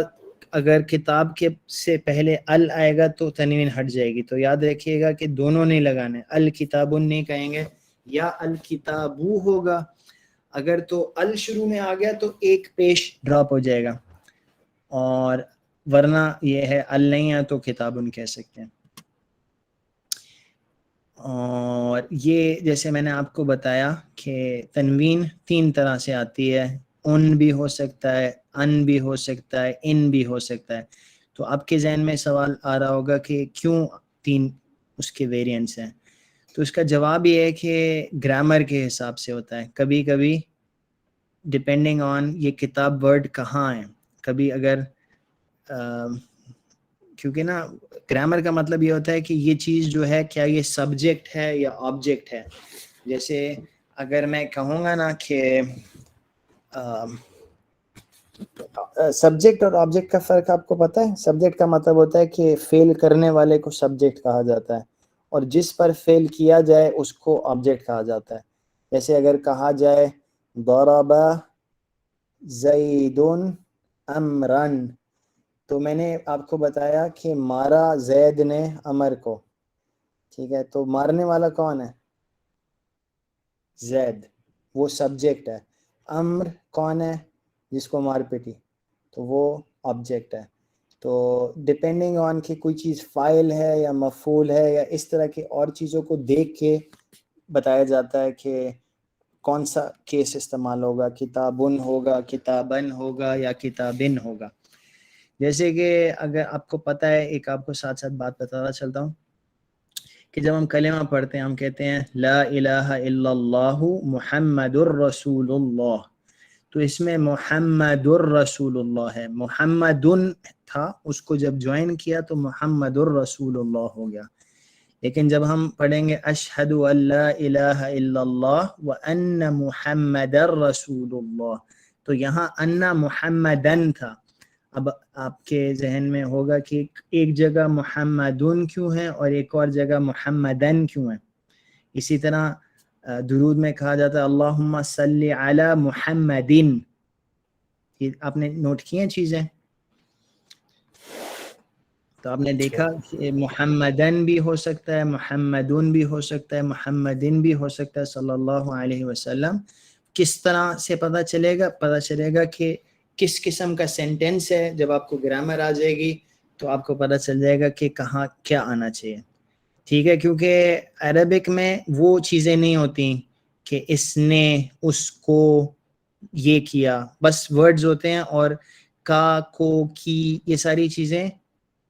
اگر کتاب کے سے پہلے ال آئے گا تو تنوین ہٹ جائے گی، تو یاد رکھیے گا کہ دونوں نہیں لگانے، الکتابن نہیں کہیں گے، یا الکتابو ہوگا۔ اگر تو ال شروع میں آ گیا تو ایک پیش ڈراپ ہو جائے گا، اور ورنہ یہ ہے ال نہیں ہے تو کتابن کہہ سکتے ہیں۔ اور یہ جیسے میں نے آپ کو بتایا کہ تنوین 3 طرح سے آتی ہے، ان بھی ہو سکتا ہے، ان بھی ہو سکتا ہے، ان بھی ہو سکتا ہے۔ تو آپ کے ذہن میں سوال آ رہا ہوگا کہ کیوں 3 اس کے ویریئنٹس ہیں؟ تو اس کا جواب یہ ہے کہ گرامر کے حساب سے ہوتا ہے۔ کبھی کبھی ڈپینڈنگ آن یہ کتاب ورڈ کہاں ہے، کبھی اگر کیونکہ نا گرامر کا مطلب یہ ہوتا ہے کہ یہ چیز جو ہے کیا یہ سبجیکٹ ہے یا آبجیکٹ ہے۔ جیسے اگر میں کہوں گا نا کہ سبجیکٹ اور آبجیکٹ کا فرق آپ کو پتہ ہے؟ سبجیکٹ کا مطلب ہوتا ہے کہ فعل کرنے والے کو سبجیکٹ کہا جاتا ہے، اور جس پر فعل کیا جائے اس کو آبجیکٹ کہا جاتا ہے۔ جیسے اگر کہا جائے ضرب زید امرا، تو میں نے آپ کو بتایا کہ مارا زید نے امر کو، ٹھیک ہے؟ تو مارنے والا کون ہے؟ زید، وہ سبجیکٹ ہے۔ امر کون ہے؟ جس کو مار پیٹی، تو وہ آبجیکٹ ہے۔ تو ڈپینڈنگ آن کہ کوئی چیز فاعل ہے یا مفعول ہے یا اس طرح کی اور چیزوں کو دیکھ کے بتایا جاتا ہے کہ کون سا کیس استعمال ہوگا، کتابن ہوگا، کتابن ہوگا یا کتابن ہوگا۔ جیسے کہ اگر آپ کو پتہ ہے، ایک آپ کو ساتھ ساتھ بات بتانا چلتا ہوں کہ جب ہم کلمہ پڑھتے ہیں ہم کہتے ہیں لا الہ الا اللہ محمد الرسول اللہ، تو اس میں محمد الرسول اللہ ہے، محمدن تھا، اس کو جب جوائن کیا تو محمد الرسول اللہ ہو گیا۔ لیکن جب ہم پڑھیں گے اشہد ان لا الہ الا اللہ وان محمد الرسول اللہ، تو یہاں ان محمدن تھا۔ اب آپ کے ذہن میں ہوگا کہ ایک جگہ محمدن کیوں ہے اور ایک اور جگہ محمدن کیوں ہے۔ اسی طرح درود میں کہا جاتا ہے اللہم صلی علی محمدن، یہ آپ نے نوٹ کی ہیں چیزیں؟ تو آپ نے دیکھا کہ محمدن بھی ہو سکتا ہے، محمدن بھی ہو سکتا ہے، محمدن بھی ہو سکتا ہے صلی اللہ علیہ وسلم۔ کس طرح سے پتہ چلے گا؟ پتہ چلے گا کہ کس قسم کا سینٹینس ہے۔ جب آپ کو گرامر آ جائے گی تو آپ کو پتہ چل جائے گا کہ کہاں کیا آنا چاہیے، ٹھیک ہے؟ کیونکہ عربک میں وہ چیزیں نہیں ہوتی کہ اس نے اس کو یہ کیا، بس ورڈز ہوتے ہیں، اور کا، کو، کی، یہ ساری چیزیں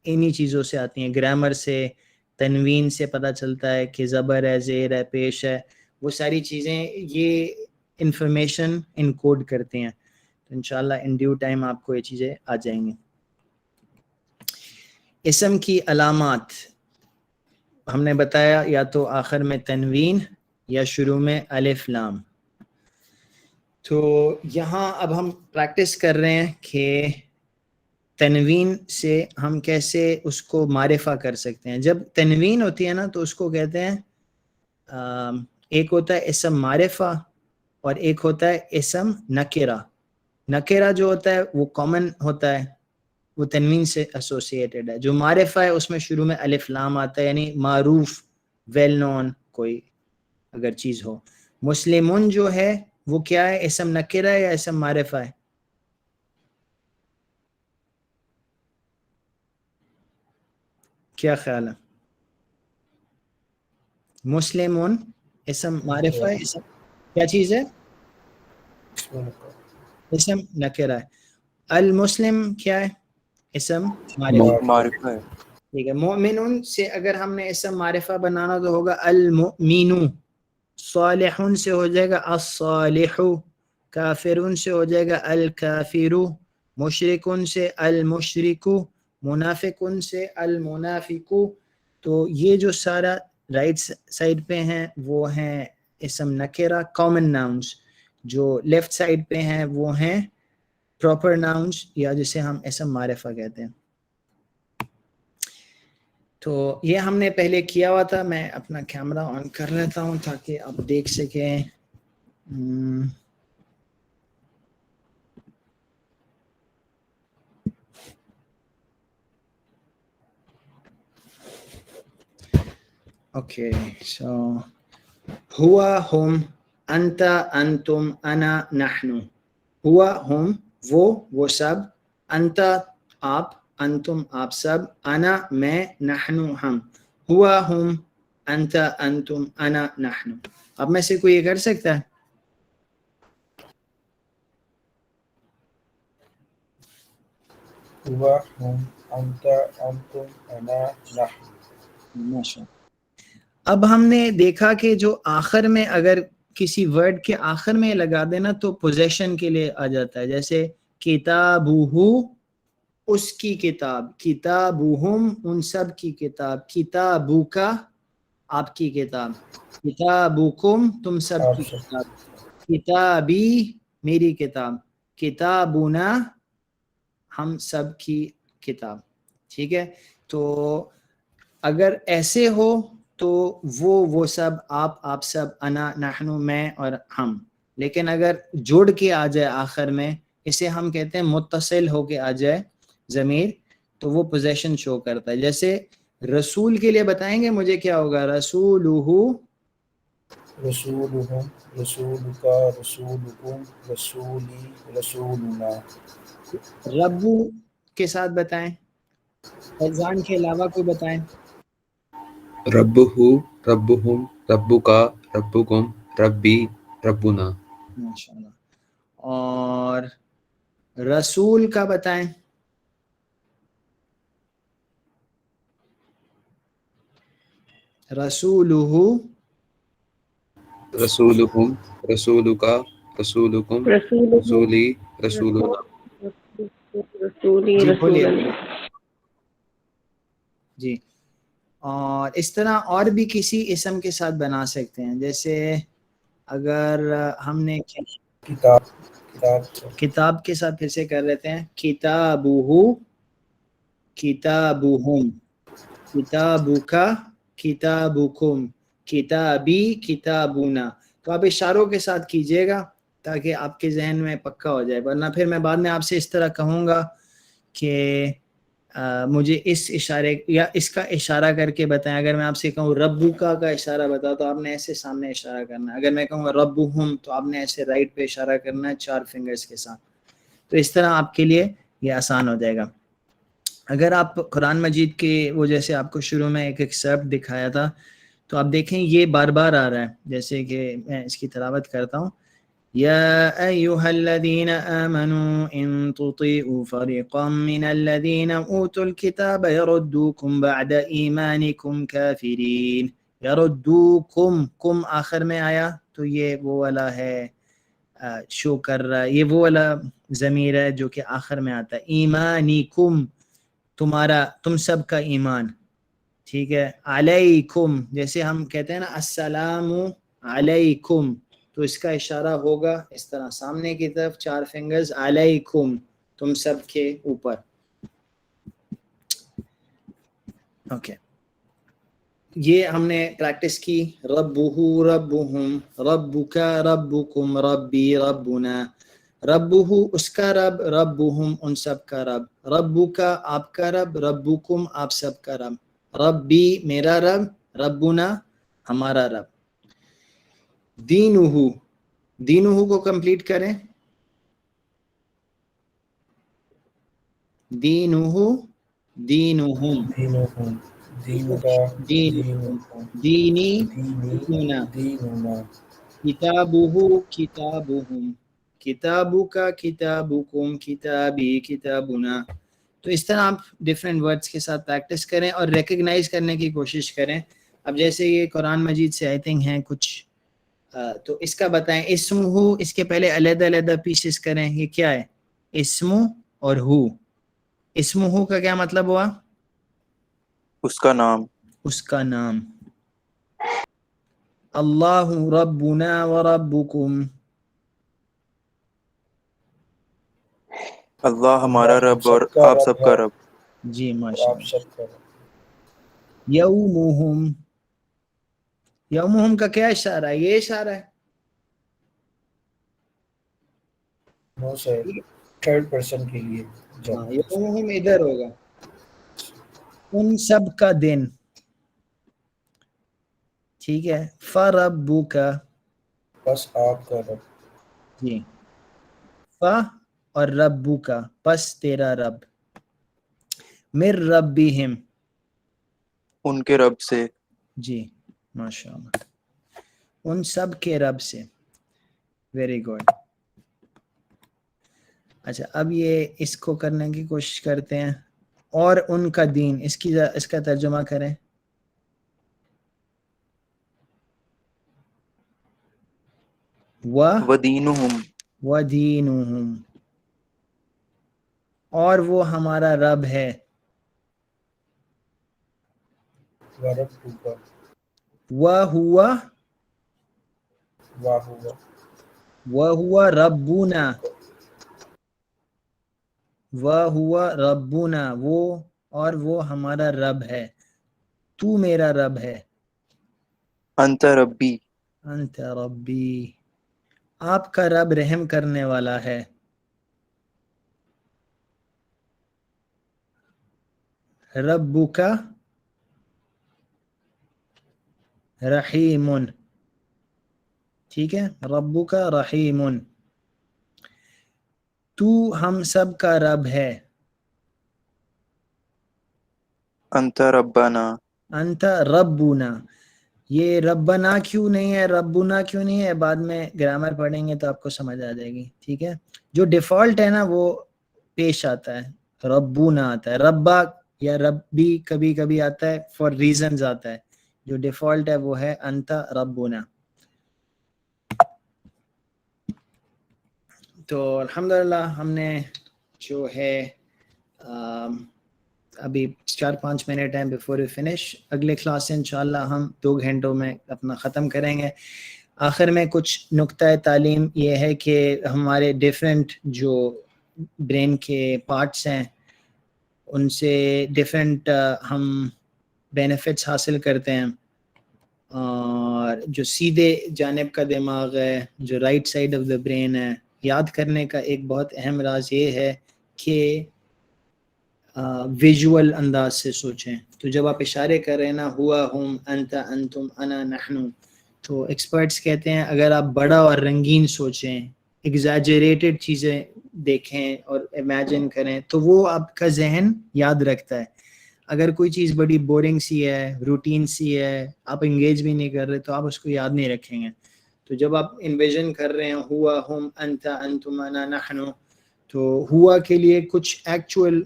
انہی چیزوں سے آتی ہیں۔ گرامر سے، تنوین سے پتہ چلتا ہے کہ زبر ہے، زیر ہے، پیش ہے، وہ ساری چیزیں یہ انفارمیشن انکوڈ کرتے ہیں۔ تو انشاءاللہ ان ڈیو ٹائم آپ کو یہ چیزیں آ جائیں گی۔ اسم کی علامات ہم نے بتایا یا تو آخر میں تنوین یا شروع میں الف لام۔ تو یہاں اب ہم پریکٹس کر رہے ہیں کہ تنوین سے ہم کیسے اس کو معرفہ کر سکتے ہیں۔ جب تنوین ہوتی ہے نا تو اس کو کہتے ہیں ایک ہوتا ہے اسم معرفہ اور ایک ہوتا ہے اسم نکرہ. نکرہ جو ہوتا ہے وہ کامن ہوتا ہے, وہ تنوین سے ایسوسیٹڈ ہے. جو معرفہ ہے اس میں شروع میں الف لام آتا ہے, یعنی معروف ویل نون کوئی اگر چیز ہو. مسلمون جو ہے وہ کیا ہے, اسم نکرہ ہے یا اسم معرفہ ہے؟ کیا خیال ہے؟ مسلمون اسم معرفہ ہے, اسم کیا چیز ہے؟ اسم نکرہ ہے. المسلم کیا ہے؟ اسم معرفہ. معرفہ ہے. ٹھیک ہے. مؤمنون سے اگر ہم نے اسم معرفہ بنانا تو ہوگا المؤمنو. صالحون سے ہو جائے گا الصالح. کافرون سے ہو جائے گا الکافر. مشرکون سے المشرک. منافقون سے المنافق. تو یہ جو سارا رائٹ سائڈ پہ ہیں وہ ہیں اسم نکرہ کامن ناؤنس. جو لیفٹ سائڈ پہ ہیں وہ ہیں پراپر ناؤنس یا جسے ہم اسم معرفہ کہتے ہیں. تو یہ ہم نے پہلے کیا ہوا تھا. میں اپنا کیمرہ آن کر لیتا ہوں تاکہ آپ دیکھ سکیں. اوکے سو ہوا ہم انت انتم انا نحن. ہوا ہم وہ سب, انت آپ, انتم آپ سب, انا میں, نحن ہم. ہوا ہم انت انتم انا نحن. اب میں سے کوئی یہ کر سکتا ہے؟ ہوا ہم انت انتم انا نحن. ماشاء. اب ہم نے دیکھا کہ جو آخر میں اگر کسی ورڈ کے آخر میں لگا دینا تو پوزیشن کے لیے آ جاتا ہے. جیسے کتابہ اس کی کتاب, کتابہم ان سب کی کتاب, کتابک آپ کی کتاب, کتابکم تم سب آپ کی سب کتاب, کتابی میری کتاب, کتابنا ہم سب کی کتاب. ٹھیک ہے. تو اگر ایسے ہو تو وہ سب, آپ سب, انا نحن میں اور ہم. لیکن اگر جوڑ کے آ جائے آخر میں, اسے ہم کہتے ہیں متصل ہو کے آ جائے ضمیر, تو وہ پوزیشن شو کرتا ہے. جیسے رسول کے لیے بتائیں گے مجھے کیا ہوگا, رسولہ, رسولہم رسولک رسولکم رسولی رسولنا. ربو کے ساتھ بتائیں, فیضان کے علاوہ کوئی بتائیں. ربہ ربہم ربکا ربکم ربی ربنا. ماشاءاللہ. اور رسول کا بتائیں. رسولہ, رسولہم رسولکا رسولکم رسولی رسولنا. رسولی جی رسول بولیے. اللہ. جی. اور اس طرح اور بھی کسی اسم کے ساتھ بنا سکتے ہیں. جیسے اگر ہم نے کتاب کتاب کتاب کے ساتھ پھر سے کر لیتے ہیں, کتابہ کتابہم, کتابک کتابکم, کتابی کتابنا. تو آپ اشاروں کے ساتھ کیجئے گا تاکہ آپ کے ذہن میں پکا ہو جائے, ورنہ پھر میں بعد میں آپ سے اس طرح کہوں گا کہ مجھے اس اشارے یا اس کا اشارہ کر کے بتائیں. اگر میں آپ سے کہوں ربکا کا اشارہ بتا تو آپ نے ایسے سامنے اشارہ کرنا ہے. اگر میں کہوں گا ربہم تو آپ نے ایسے رائٹ پہ اشارہ کرنا ہے 4 فنگرز کے ساتھ. تو اس طرح آپ کے لیے یہ آسان ہو جائے گا. اگر آپ قرآن مجید کے وہ جیسے آپ کو شروع میں ایک ایکسرپٹ دکھایا تھا تو آپ دیکھیں یہ بار بار آ رہا ہے. جیسے کہ میں اس کی تلاوت کرتا ہوں, یا ایہا الذین آمنوا ان تطیعوا فریقا من الذین اوتوا الکتاب یردوکم بعد ایمانکم کافرین. یردوکم, کم آخر میں آیا تو یہ وہ والا ہے شو کر رہا ہے, یہ وہ والا ضمیر ہے جو کہ آخر میں آتا ہے. ایمانکم تمہارا, تم سب کا ایمان. ٹھیک ہے. علیکم, جیسے ہم کہتے ہیں نا السلام علیکم, تو اس کا اشارہ ہوگا اس طرح سامنے کی طرف 4 فنگرز, علیکم تم سب کے اوپر. اوکے. یہ ہم نے پریکٹس کی. ربہ ربہم ربک ربکم ربی ربنا. ربہ اس کا رب، ربہم ان سب کا رب، ربک آپ کا رب، ربکم آپ سب کا رب، ربی میرا رب، ربنا ہمارا رب. دینہ دینہ کو کمپلیٹ کریں. دینہ دینہم دینہم دین کا دینہم دینی دینی دیننا. دیننا کتابہ کتابہم کتابک کتابکم کتابی کتابنا. تو اس طرح آپ ڈفرینٹ ورڈس کے ساتھ پریکٹس کریں اور ریکگنائز کرنے کی کوشش کریں. اب جیسے یہ قرآن مجید سے آئی تھنک ہیں کچھ، تو اس کا بتائیں. اسم ہو، اس کے پہلے علیحدہ علیحدہ پیسز کریں. یہ کیا ہے؟ اسم اور ہو. اسم ہو کا کیا مطلب ہوا؟ اس کا نام. اس کا نام. اللہ ربنا وربکم. اللہ ہمارا اللہ ہم رب اور سب کا آپ رب سب ہے کا رب. جی اور ماشاء آپ اللہ. سب کا رب. یومہم یومہم کا کیا اشارہ ہے؟ یہ اشارہ ہے. نو سر، تھرڈ پرسن کے لیے ہاں یومہم ادھر ہوگا. ان سب کا دن. ٹھیک ہے. فربک بس آپ کا رب. جی. ف اور ربو کا پس تیرا رب. مر ربہم ان کے رب سے. جی ماشاء اللہ. ان سب کے رب سے. Very good. اچھا اب یہ اس کو کرنے کی کوشش کرتے ہیں. اور ان کا دین، اس کا ترجمہ کریں. ودینہم وَدِینُهُمْ اور وہ ہمارا رب ہے. وربک وَهُوَ واہوا وَهُوَ رَبُّنَا وَهُوَ رَبُّنَا وہ اور وہ ہمارا رب ہے. تو میرا رب ہے. انت ربی انت ربی آپ کا رب رحم کرنے والا ہے. ربک رحیم. ٹھیک ہے. ربک رحیم. تو ہم سب کا رب ہے. انت ربنا انت ربنا. یہ ربنا کیوں نہیں ہے، ربنا کیوں نہیں ہے، بعد میں گرامر پڑھیں گے تو آپ کو سمجھ آ جائے گی. ٹھیک ہے. جو ڈیفالٹ ہے نا وہ پیش آتا ہے، ربنا آتا ہے. ربا یا ربی کبھی کبھی آتا ہے، فار ریزنز آتا ہے. جو ڈیفالٹ ہے وہ ہے انت ربنا. تو الحمدللہ ہم نے جو ہے ابھی 4-5 منٹ ہیں بیفور وی فنش. اگلے کلاس سے انشاءاللہ ہم 2 گھنٹوں میں اپنا ختم کریں گے. آخر میں کچھ نقطۂ تعلیم یہ ہے کہ ہمارے ڈیفرنٹ جو برین کے پارٹس ہیں ان سے ڈیفرنٹ ہم بینیفٹس حاصل کرتے ہیں. اور جو سیدھے جانب کا دماغ ہے، جو right side of the brain ہے، یاد کرنے کا ایک بہت اہم راز یہ ہے کہ ویژول انداز سے سوچیں. تو جب آپ اشارے کر رہے ہیں نا، ہوا ہم انت انتم انا نحن، تو ایکسپرٹس کہتے ہیں اگر آپ بڑا اور رنگین سوچیں، ایگزیجریٹڈ چیزیں دیکھیں اور امیجن کریں تو وہ آپ کا ذہن یاد رکھتا ہے. اگر کوئی چیز بڑی بورنگ سی ہے، روٹین سی ہے، آپ انگیج بھی نہیں کر رہے تو آپ اس کو یاد نہیں رکھیں گے. تو جب آپ انویژن کر رہے ہیں ہوا ہم انت انتم انا نحن، تو ہوا کے لیے کچھ ایکچوئل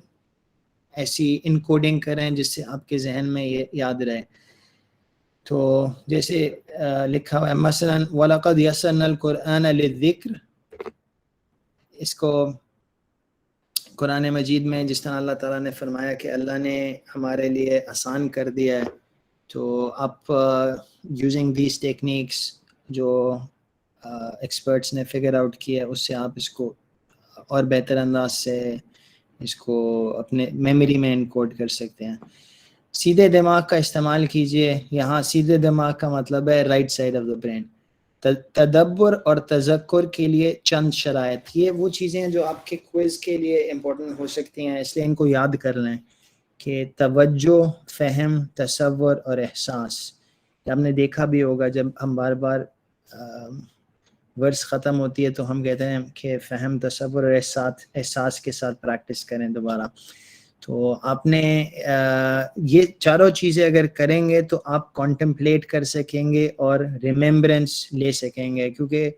ایسی انکوڈنگ کریں جس سے آپ کے ذہن میں یہ یاد رہے. تو جیسے لکھا ہوا ہے مثلا وَلَقَدْ يَسَّرْنَا الْقُرْآنَ لِلذِّكْرِ، اس کو قرآن مجید میں جس طرح اللہ تعالیٰ نے فرمایا کہ اللہ نے ہمارے لیے آسان کر دیا ہے، تو آپ یوزنگ دیز ٹیکنیکس جو ایکسپرٹس نے فگر آؤٹ کیا اس سے آپ اس کو اور بہتر انداز سے اس کو اپنے میموری میں انکوڈ کر سکتے ہیں. سیدھے دماغ کا استعمال کیجئے. یہاں سیدھے دماغ کا مطلب ہے right side of the brain. تدبر اور تذکر کے لیے چند شرائط، یہ وہ چیزیں ہیں جو آپ کے کوئز کے لیے امپورٹنٹ ہو سکتی ہیں، اس لیے ان کو یاد کر لیں کہ توجہ، فہم، تصور اور احساس. آپ نے دیکھا بھی ہوگا جب ہم بار بار ورس ختم ہوتی ہے تو ہم کہتے ہیں کہ فہم، تصور اور احساس کے ساتھ پریکٹس کریں دوبارہ. تو آپ نے یہ چاروں چیزیں اگر کریں گے تو آپ کانٹمپلیٹ کر سکیں گے اور ریممبرنس لے سکیں گے. کیونکہ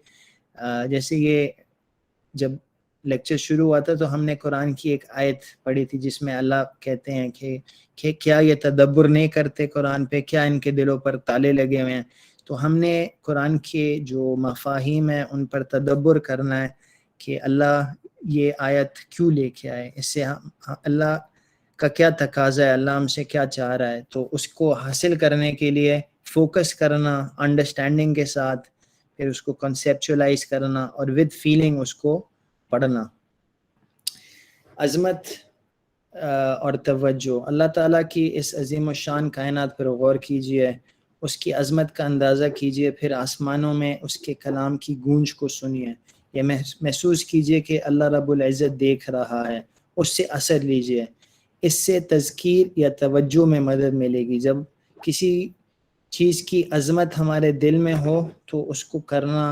جیسے یہ جب لیکچر شروع ہوا تھا تو ہم نے قرآن کی ایک آیت پڑھی تھی جس میں اللہ کہتے ہیں کہ کیا یہ تدبر نہیں کرتے قرآن پہ، کیا ان کے دلوں پر تالے لگے ہوئے ہیں. تو ہم نے قرآن کے جو مفاہیم ہیں ان پر تدبر کرنا ہے کہ اللہ یہ آیت کیوں لے کے آئے، اس سے اللہ کا کیا تقاضا ہے، اللہ ہم سے کیا چاہ رہا ہے. تو اس کو حاصل کرنے کے لیے فوکس کرنا انڈرسٹینڈنگ کے ساتھ، پھر اس کو کنسیپچولائز کرنا اور ود فیلنگ اس کو پڑھنا. عظمت اور توجہ، اللہ تعالیٰ کی اس عظیم الشان کائنات پر غور کیجئے، اس کی عظمت کا اندازہ کیجئے، پھر آسمانوں میں اس کے کلام کی گونج کو سنیے. یہ محسوس کیجئے کہ اللہ رب العزت دیکھ رہا ہے، اس سے اثر لیجئے. اس سے تذکیر یا توجہ میں مدد ملے گی. جب کسی چیز کی عظمت ہمارے دل میں ہو تو اس کو کرنا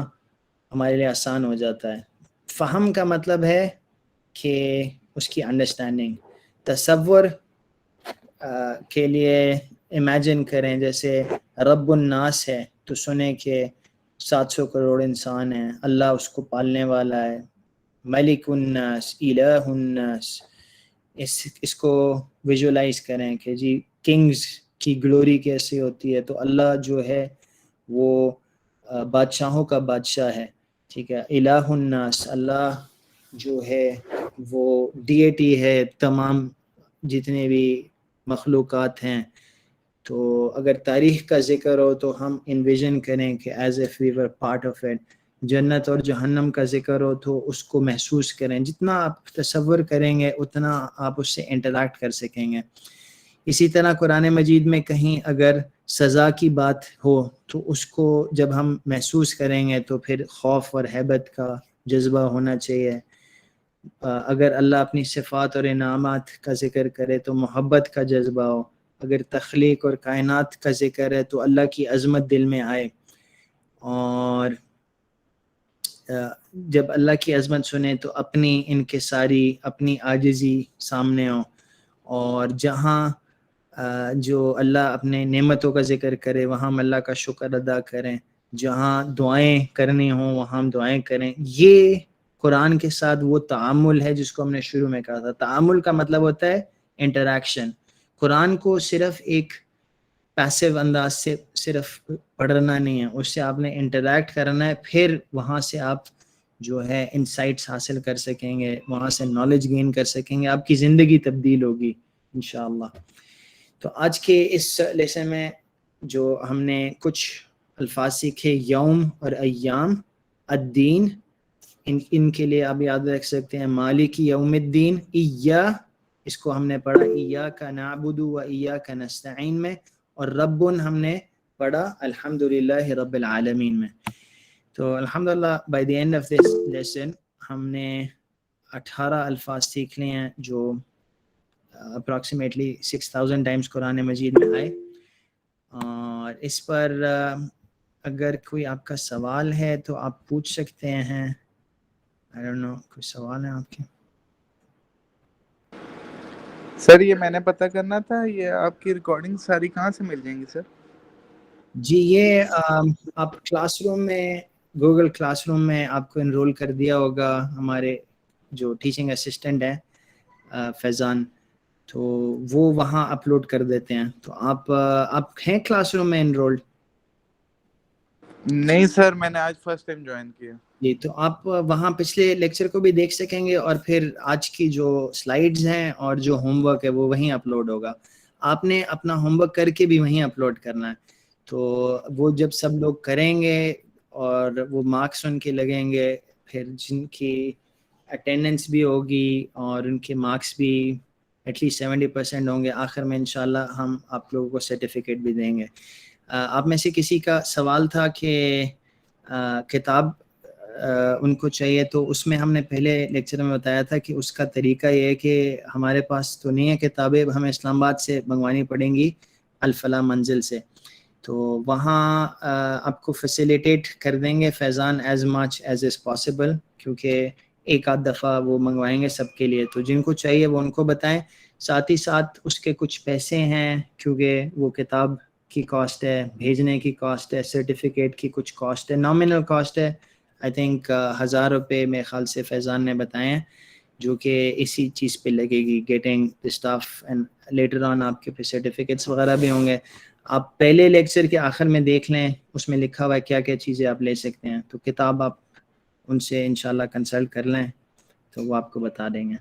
ہمارے لیے آسان ہو جاتا ہے. فہم کا مطلب ہے کہ اس کی انڈرسٹینڈنگ. تصور کے لیے امیجن کریں جیسے رب الناس ہے تو سنیں کہ 700 کروڑ انسان ہیں، اللہ اس کو پالنے والا ہے. ملک الناس، الہ الناس، اس کو ویژولائز کریں کہ جی کنگز کی گلوری کیسے ہوتی ہے. تو اللہ جو ہے وہ بادشاہوں کا بادشاہ ہے، ٹھیک ہے. الہ الناس، اللہ جو ہے وہ ڈیٹی ہے تمام جتنے بھی مخلوقات ہیں. تو اگر تاریخ کا ذکر ہو تو ہم انویژن کریں کہ as if we were part of it. جنت اور جہنم کا ذکر ہو تو اس کو محسوس کریں. جتنا آپ تصور کریں گے اتنا آپ اس سے انٹریکٹ کر سکیں گے. اسی طرح قرآن مجید میں کہیں اگر سزا کی بات ہو تو اس کو جب ہم محسوس کریں گے تو پھر خوف اور ہیبت کا جذبہ ہونا چاہیے. اگر اللہ اپنی صفات اور انعامات کا ذکر کرے تو محبت کا جذبہ ہو. اگر تخلیق اور کائنات کا ذکر ہے تو اللہ کی عظمت دل میں آئے. اور جب اللہ کی عظمت سنیں تو اپنی انکساری، اپنی عاجزی سامنے ہو. اور جہاں جو اللہ اپنے نعمتوں کا ذکر کرے وہاں ہم اللہ کا شکر ادا کریں. جہاں دعائیں کرنی ہوں وہاں ہم دعائیں کریں. یہ قرآن کے ساتھ وہ تعامل ہے جس کو ہم نے شروع میں کہا تھا. تعامل کا مطلب ہوتا ہے انٹریکشن. قرآن کو صرف ایک پیسیو انداز سے صرف پڑھنا نہیں ہے، اس سے آپ نے انٹریکٹ کرنا ہے. پھر وہاں سے آپ جو ہے انسائٹس حاصل کر سکیں گے، وہاں سے نالج گین کر سکیں گے، آپ کی زندگی تبدیل ہوگی انشاءاللہ. تو آج کے اس لیسن میں جو ہم نے کچھ الفاظ سیکھے، یوم اور ایام، الدین، ان کے لیے آپ یاد رکھ سکتے ہیں مالک یوم الدین. اس کو ہم نے پڑھا ایاک نعبد و ایاک نستعین میں، اور رب ہم نے پڑھا الحمدللہ رب العالمین میں. تو الحمدللہ by the end of this lesson ہم نے 18 الفاظ سیکھ لیے ہیں جو اپروکسیمیٹلی 6000 ٹائمز قرآن مجید میں آئے. اور اس پر اگر کوئی آپ کا سوال ہے تو آپ پوچھ سکتے ہیں. I don't know, کوئی سوال ہے آپ کے؟ سر یہ میں نے پتہ کرنا تھا، یہ آپ کی ریکارڈنگ ساری کہاں سے مل جائیں گی سر؟ جی یہ آپ کلاس روم میں، گوگل کلاس روم میں آپ کو انرول کر دیا ہوگا ہمارے جو ٹیچنگ اسسٹنٹ ہیں فیضان، تو وہ وہاں اپلوڈ کر دیتے ہیں. تو آپ ہیں کلاس روم میں انرولڈ؟ نہیں سر، میں نے آج فرسٹ ٹائم جوائن کیا. جی تو آپ وہاں پچھلے لیکچر کو بھی دیکھ سکیں گے، اور پھر آج کی جو سلائیڈز ہیں اور جو ہوم ورک ہے وہ وہیں اپلوڈ ہوگا. آپ نے اپنا ہوم ورک کر کے بھی وہیں اپلوڈ کرنا ہے. تو وہ جب سب لوگ کریں گے اور وہ مارکس ان کے لگیں گے، پھر جن کی اٹینڈنس بھی ہوگی اور ان کے مارکس بھی ایٹ لیسٹ 70% ہوں گے. آخر میں انشاءاللہ ہم آپ لوگوں کو سرٹیفکیٹ بھی دیں گے. آپ میں سے کسی کا سوال تھا کہ کتاب ان کو چاہیے، تو اس میں ہم نے پہلے لیکچر میں بتایا تھا کہ اس کا طریقہ یہ ہے کہ ہمارے پاس تو نہیں ہے کتابیں، ہمیں اسلام آباد سے منگوانی پڑیں گی، الفلاح منزل سے. تو وہاں آپ کو فیسیلیٹیٹ کر دیں گے Faizan as much as is possible, کیونکہ ایک آدھ دفعہ وہ منگوائیں گے سب کے لیے. تو جن کو چاہیے وہ ان کو بتائیں. ساتھ ہی ساتھ اس کے کچھ پیسے ہیں، کیونکہ وہ کتاب کی کاسٹ ہے، بھیجنے کی کاسٹ ہے، سرٹیفکیٹ کی کچھ کاسٹ ہے، نامنل کاسٹ ہے. آئی تھنک 1000 روپے میرے خیال سے فیضان نے بتائے ہیں، جو کہ اسی چیز پہ لگے گی، getting staff and later on آپ کے پھر سرٹیفکیٹس وغیرہ بھی ہوں گے. آپ پہلے لیکچر کے آخر میں دیکھ لیں، اس میں لکھا ہوا ہے کیا کیا چیزیں آپ لے سکتے ہیں. تو کتاب آپ ان سے انشاءاللہ کنسلٹ کر لیں تو وہ آپ کو بتا دیں گے.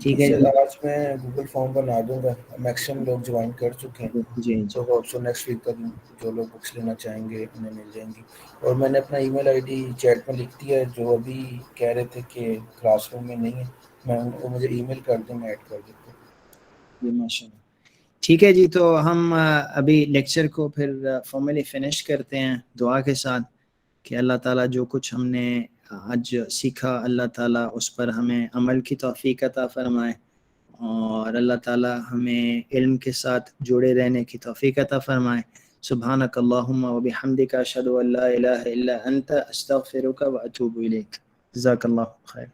ٹھیک ہے انشاءاللہ آج میں گوگل فارم بنا دوں گا. میکسیمم لوگ جوائن کر چکے ہیں، جی جی تو ہوپ سو نیکسٹ ویک تک جو لوگ بکس لینا چاہیں گے انہیں مل جائیں گی. اور میں نے اپنا ای میل آئی ڈی چیٹ میں لکھ دیا ہے. جو ابھی کہہ رہے تھے کہ کلاس روم میں نہیں ہے، میں ان کو مجھے ای میل کر دیں، میں ایڈ کر دیتا ہوں. جی ماشاء اللہ. ٹھیک ہے جی، تو ہم ابھی لیکچر کو پھر فارملی فنش کرتے ہیں دعا کے ساتھ کہ اللہ تعالیٰ جو کچھ ہم نے آج سیکھا، اللہ تعالیٰ اس پر ہمیں عمل کی توفیق عطا فرمائے، اور اللہ تعالیٰ ہمیں علم کے ساتھ جڑے رہنے کی توفیق عطا فرمائے. سبحانک اللہم و بحمدک اشہد ان لا الہ الا انت استغفرک و اتوب الیک. جزاک اللہ خیر.